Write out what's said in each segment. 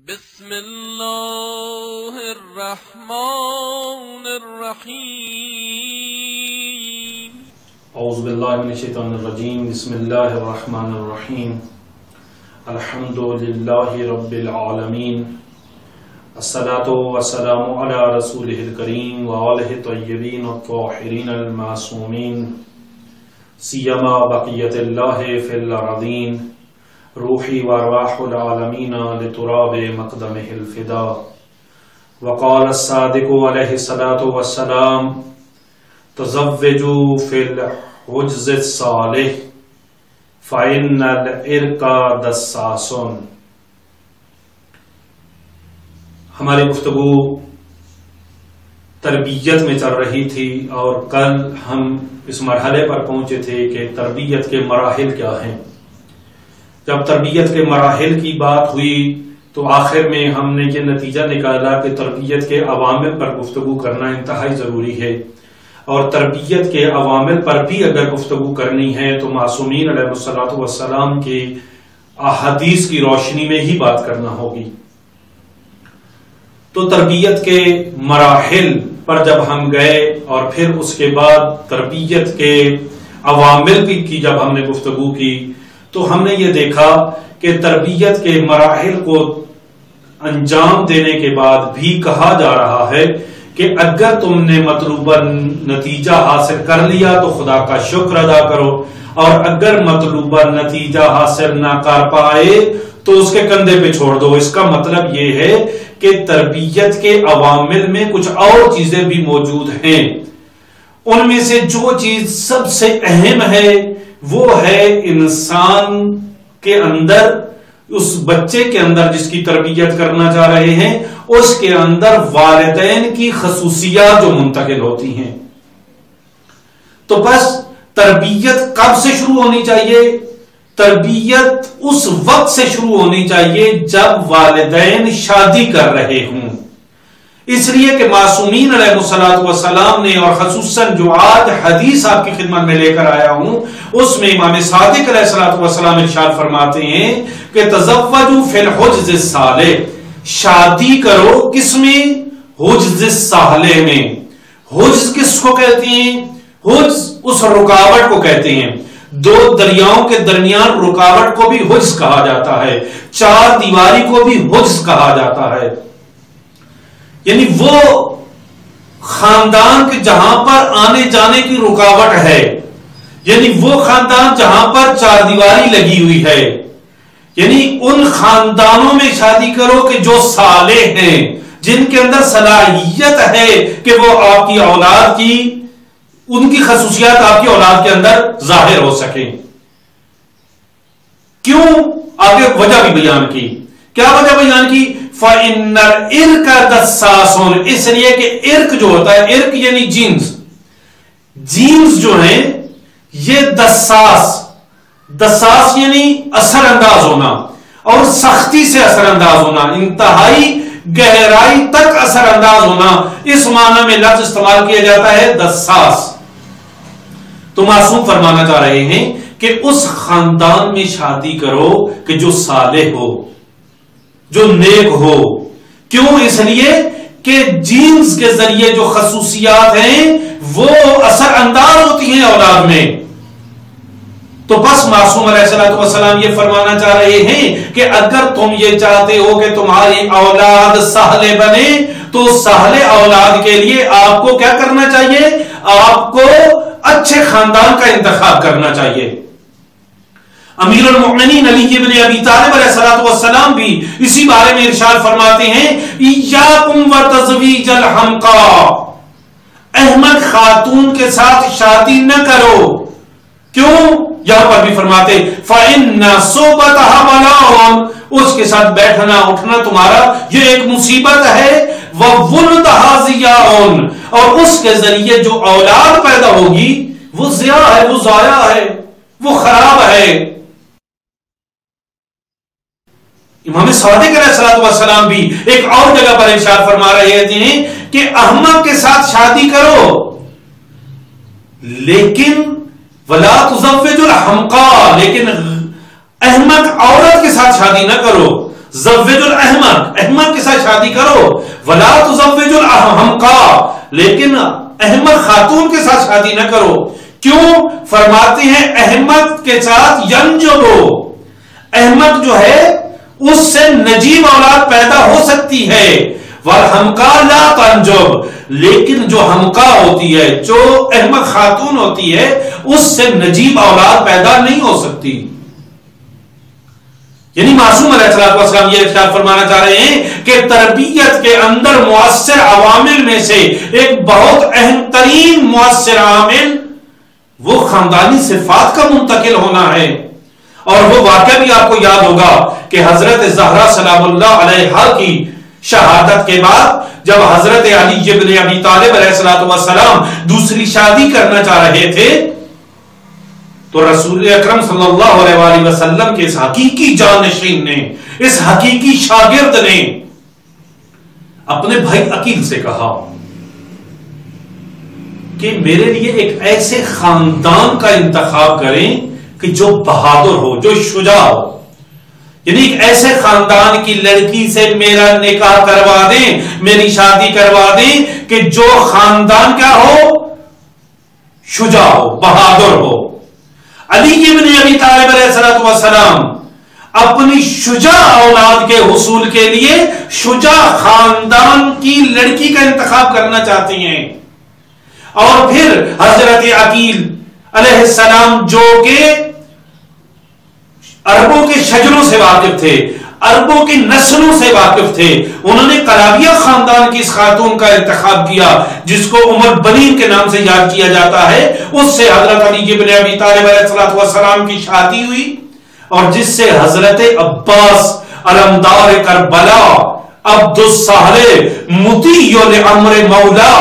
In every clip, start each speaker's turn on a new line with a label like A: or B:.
A: بسم اللہ الرحمن الرحیم
B: اعوذ باللہ من الشیطان الرجیم بسم اللہ الرحمن الرحیم الحمد للہ رب العالمین الصلاة والسلام علی رسولہ الکریم وآلہ طیبین الطاہرین المعصومین سیما بقیت اللہ فی الارضین روحی وارواح العالمین لتراب مقدمہ الفدا وقال الصادق علیہ الصلاة والسلام تزوجوا فی الحجز الصالح فإن العرق دساس۔ ہماری گفتگو تربیت میں چل رہی تھی اور کل ہم اس مرحلے پر پہنچے تھے کہ تربیت کے مراحل کیا ہیں۔ جب تربیت کے مراحل کی بات ہوئی تو آخر میں ہم نے یہ نتیجہ نکالا کہ تربیت کے عوامل پر گفتگو کرنا انتہائی ضروری ہے، اور تربیت کے عوامل پر بھی اگر گفتگو کرنی ہے تو معصومین علیہ السلام کی احادیث کی روشنی میں ہی بات کرنا ہوگی۔ تو تربیت کے مراحل پر جب ہم گئے اور پھر اس کے بعد تربیت کے عوامل کی جب ہم نے گفتگو کی تو ہم نے یہ دیکھا کہ تربیت کے مراحل کو انجام دینے کے بعد بھی کہا جا رہا ہے کہ اگر تم نے مطلوبہ نتیجہ حاصل کر لیا تو خدا کا شکر ادا کرو، اور اگر مطلوبہ نتیجہ حاصل نہ کر پائے تو اس کے کندھے پہ چھوڑ دو۔ اس کا مطلب یہ ہے کہ تربیت کے عوامل میں کچھ اور چیزیں بھی موجود ہیں۔ ان میں سے جو چیز سب سے اہم ہے وہ ہے انسان کے اندر، اس بچے کے اندر جس کی تربیت کرنا چاہ رہے ہیں، اس کے اندر والدین کی خصوصیات جو منتقل ہوتی ہیں۔ تو بس تربیت کب سے شروع ہونی چاہیے؟ تربیت اس وقت سے شروع ہونی چاہیے جب والدین شادی کر رہے ہوں، اس لیے کہ معصومین علیہ السلام نے، اور خصوصاً جو آج حدیث آپ کی خدمت میں لے کر آیا ہوں اس میں امام صادق علیہ السلام ارشاد فرماتے ہیں کہ تزوجوا فی الحجز الصالح، شادی کرو کس میں؟ حجز الصالح میں۔ حجز کس کو کہتے ہیں؟ حجز اس رکاوٹ کو کہتے ہیں، دو دریاؤں کے درمیان رکاوٹ کو بھی حجز کہا جاتا ہے، چار دیواری کو بھی حجز کہا جاتا ہے، یعنی وہ خاندان کے جہاں پر آنے جانے کی رکاوٹ ہے، یعنی وہ خاندان جہاں پر چار دیواری لگی ہوئی ہے، یعنی ان خاندانوں میں شادی کرو کہ جو صالح ہیں، جن کے اندر صلاحیت ہے کہ وہ آپ کی اولاد کی، ان کی خصوصیات آپ کی اولاد کے اندر ظاہر ہو سکیں۔ کیوں؟ آگے وجہ بھی بیان کی۔ کیا وجہ بیان کی؟ فَإِنَّ الْإِرْكَ دَسَّاسٌ، اس لیے کہ ارک جو ہوتا ہے، ارک یعنی جینز، جینز جو ہیں یہ دساس یعنی اثر انداز ہونا اور سختی سے اثر انداز ہونا، انتہائی گہرائی تک اثر انداز ہونا، اس معنی میں لفظ استعمال کیا جاتا ہے دساس۔ تو معصوم فرمانا چاہ رہے ہیں کہ اس خاندان میں شادی کرو کہ جو صالح ہو، جو نیک ہو۔ کیوں؟ اس لیے کہ جینز کے ذریعے جو خصوصیات ہیں وہ اثر انداز ہوتی ہیں اولاد میں۔ تو بس معصوم علیہ السلام یہ فرمانا چاہ رہے ہیں کہ اگر تم یہ چاہتے ہو کہ تمہاری اولاد صالح بنے تو صالح اولاد کے لیے آپ کو کیا کرنا چاہیے؟ آپ کو اچھے خاندان کا انتخاب کرنا چاہیے۔ امیر المؤمنین علی بن ابی طالب علیہ السلام بھی اسی بارے میں ارشاد فرماتے ہیں ایاکم وتزویج الحمقا، احمق خاتون کے ساتھ شادی نہ کرو۔ کیوں؟ یہاں پر بھی فرماتے فَإِنَّ صُحْبَتَهَا بَلَاءٌ، اس کے ساتھ بیٹھنا اٹھنا تمہارا یہ ایک مصیبت ہے، وَوُلْدَهَا ضِيَاءٌ، اور اس کے ذریعے جو اولاد پیدا ہوگی وہ ضیاء ہے، وہ ضائع ہے، وہ خراب ہے۔ امام صادق علیہ السلام بھی ایک اور جگہ پر ارشاد فرما رہے ہیں کہ احمق کے ساتھ شادی کرو لیکن وَلَا تُزَوِّجُ الْحَمْقَى، لیکن احمق عورت کے ساتھ شادی نہ کرو۔ زوج الاحمق، شادی کرو، ولا تزوجوا الحمقاء، لیکن احمق خاتون کے ساتھ شادی نہ کرو. کیوں؟ فرماتے ہیں احمق کے ساتھ ینجبو، احمق جو ہے اس سے نجیب اولاد پیدا ہو سکتی ہے. والحمقاء لا تنجب، لیکن جو حمقاء ہوتی ہے، جو احمق خاتون ہوتی ہے، اس سے نجیب اولاد پیدا نہیں ہو سکتی. یعنی معصوم علیہ السلام یہ ارشاد فرمانا چاہ رہے ہیں کہ تربیت کے اندر مؤثر عوامل میں سے ایک بہت اہم ترین مؤثر عامل وہ خاندانی صفات کا منتقل ہونا ہے. اور وہ واقعہ بھی آپ کو یاد ہوگا کہ حضرت زہرا سلام اللہ علیہا کی شہادت کے بعد جب حضرت علی ابن ابی طالب علیہ السلام دوسری شادی کرنا چاہ رہے تھے تو رسول اکرم صلی اللہ علیہ وآلہ وسلم کے اس حقیقی جانشین نے، اس حقیقی شاگرد نے اپنے بھائی عقیل سے کہا کہ میرے لیے ایک ایسے خاندان کا انتخاب کریں کہ جو بہادر ہو، جو شجاع ہو. یعنی ایک ایسے خاندان کی لڑکی سے میرا نکاح کروا دیں، میری شادی کروا دیں کہ جو خاندان کیا ہو؟ شجاع ہو، بہادر ہو. علی ابن ابی طالب علیہ السلام اپنی شجاع اولاد کے حصول کے لیے شجاع خاندان کی لڑکی کا انتخاب کرنا چاہتی ہیں. اور پھر حضرت عقیل علیہ السلام جو کہ عربوں کے شجروں سے واقف تھے، عربوں کی نسلوں سے واقف تھے، انہوں نے قلابیہ خاندان کی اس خاتون کا انتخاب کیا جس کو عمر بنین کے نام سے یاد کیا جاتا ہے. اس سے حضرت علی ابن ابی طالب علیہ السلام کی شادی ہوئی اور جس سے حضرت عباس علمدار کربلا، عبد الصالح، مطیع لامر مولا،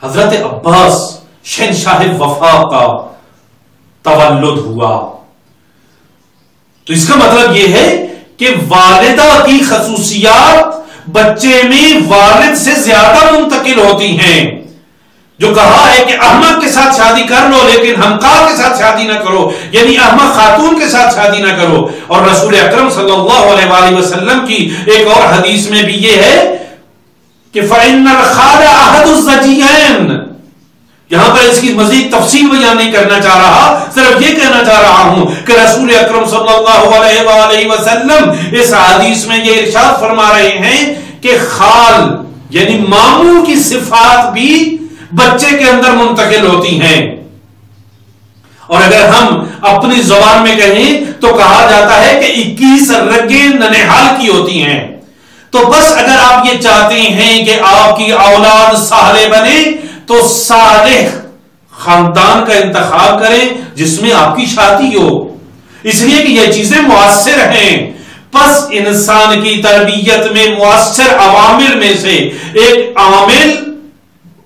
B: حضرت عباس شہنشاہ وفا کا تولد ہوا. تو اس کا مطلب یہ ہے کہ والدہ کی خصوصیات بچے میں والد سے زیادہ منتقل ہوتی ہیں. جو کہا ہے کہ احمق کے ساتھ شادی کر لو لیکن حمقاء کے ساتھ شادی نہ کرو، یعنی احمق خاتون کے ساتھ شادی نہ کرو. اور رسول اکرم صلی اللہ علیہ وآلہ وسلم کی ایک اور حدیث میں بھی یہ ہے کہ فَإِنَّ الْخَالَ أَحَدُ الزَّوْجَيْنِ. یہاں پر اس کی مزید تفصیل بیان نہیں کرنا چاہ رہا، صرف یہ کہنا چاہ رہا ہوں کہ رسول اکرم صلی اللہ علیہ وآلہ وسلم اس حدیث میں یہ ارشاد فرما رہے ہیں کہ خال یعنی ماموں کی صفات بھی بچے کے اندر منتقل ہوتی ہیں. اور اگر ہم اپنی زبان میں کہیں تو کہا جاتا ہے کہ 21 رگیں ننہال کی ہوتی ہیں. تو بس اگر آپ یہ چاہتے ہیں کہ آپ کی اولاد صالح بنے تو صالح خاندان کا انتخاب کریں جس میں آپ کی شادی ہو، اس لیے کہ یہ چیزیں مؤثر ہیں. پس انسان کی تربیت میں مؤثر عوامل میں سے ایک عامل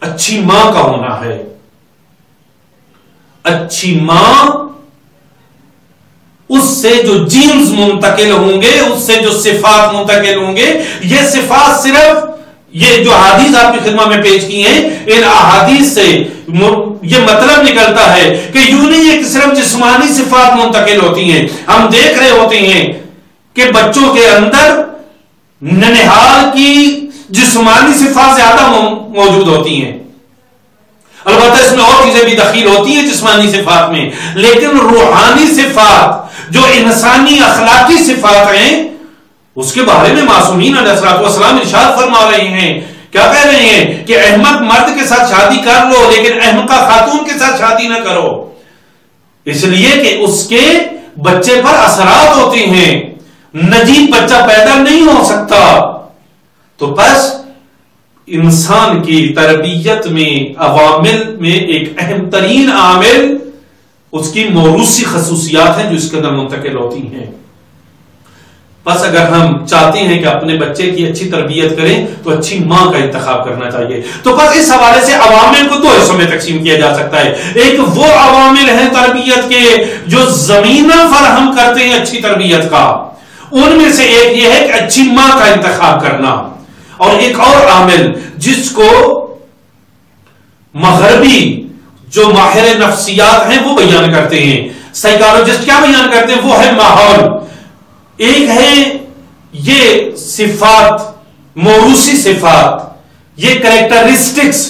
B: اچھی ماں کا ہونا ہے. اچھی ماں، اس سے جو جینز منتقل ہوں گے، اس سے جو صفات منتقل ہوں گے، یہ صفات صرف یہ جو احادیث آپ کی خدمت میں پیش کی ہیں ان احادیث سے یہ مطلب نکلتا ہے کہ یوں نہیں ہے کہ صرف جسمانی صفات منتقل ہوتی ہیں. ہم دیکھ رہے ہوتے ہیں کہ بچوں کے اندر ننہال کی جسمانی صفات زیادہ موجود ہوتی ہیں. البتہ اس میں اور چیزیں بھی دخیل ہوتی ہیں جسمانی صفات میں، لیکن روحانی صفات جو انسانی اخلاقی صفات ہیں اس کے بارے میں معصومین علیہ السلام ارشاد فرما رہے ہیں. کیا کہہ رہے ہیں کہ احمق مرد کے ساتھ شادی کر لو لیکن احمقہ خاتون کے ساتھ شادی نہ کرو، اس لیے کہ اس کے بچے پر اثرات ہوتے ہیں، نجیب بچہ پیدا نہیں ہو سکتا. تو بس انسان کی تربیت میں عوامل میں ایک اہم ترین عامل اس کی موروثی خصوصیات ہیں جو اس کے اندر منتقل ہوتی ہیں. بس اگر ہم چاہتے ہیں کہ اپنے بچے کی اچھی تربیت کریں تو اچھی ماں کا انتخاب کرنا چاہیے. تو بس اس حوالے سے عوامل کو دو حصوں میں تقسیم کیا جا سکتا ہے. ایک وہ عوامل ہیں تربیت کے جو زمینہ فراہم کرتے ہیں اچھی تربیت کا، ان میں سے ایک یہ ہے کہ اچھی ماں کا انتخاب کرنا. اور ایک اور عامل جس کو مغربی جو ماہر نفسیات ہیں وہ بیان کرتے ہیں، سائیکالوجسٹ کیا بیان کرتے ہیں، وہ ہے ماحول. ایک ہے یہ صفات، موروثی صفات، یہ کریکٹرسٹکس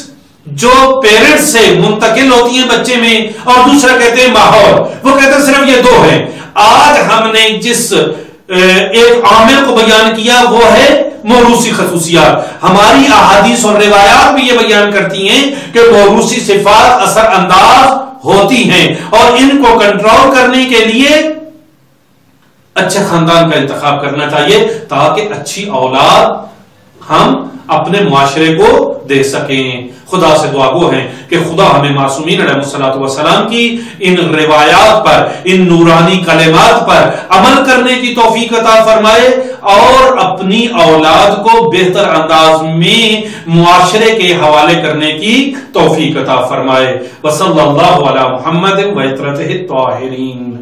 B: جو پیرنٹس سے منتقل ہوتی ہیں بچے میں، اور دوسرا کہتے ہیں ماحول، وہ کہتے ہیں صرف یہ دو ہیں۔ آج ہم نے جس ایک عامل کو بیان کیا وہ ہے موروثی خصوصیات۔ ہماری احادیث اور روایات بھی یہ بیان کرتی ہیں کہ موروثی صفات اثر انداز ہوتی ہیں، اور ان کو کنٹرول کرنے کے لیے اچھے خاندان کا انتخاب کرنا چاہیے تاکہ اچھی اولاد ہم اپنے معاشرے کو دے سکیں۔ خدا سے دعا گو ہیں کہ خدا ہمیں معصومین علیہ الصلوۃ والسلام کی ان روایات پر، ان نورانی کلمات پر عمل کرنے کی توفیق عطا فرمائے، اور اپنی اولاد کو بہتر انداز میں معاشرے کے حوالے کرنے کی توفیق عطا فرمائے۔ وصلی اللہ علی محمد و عطرتہ الطاہرین۔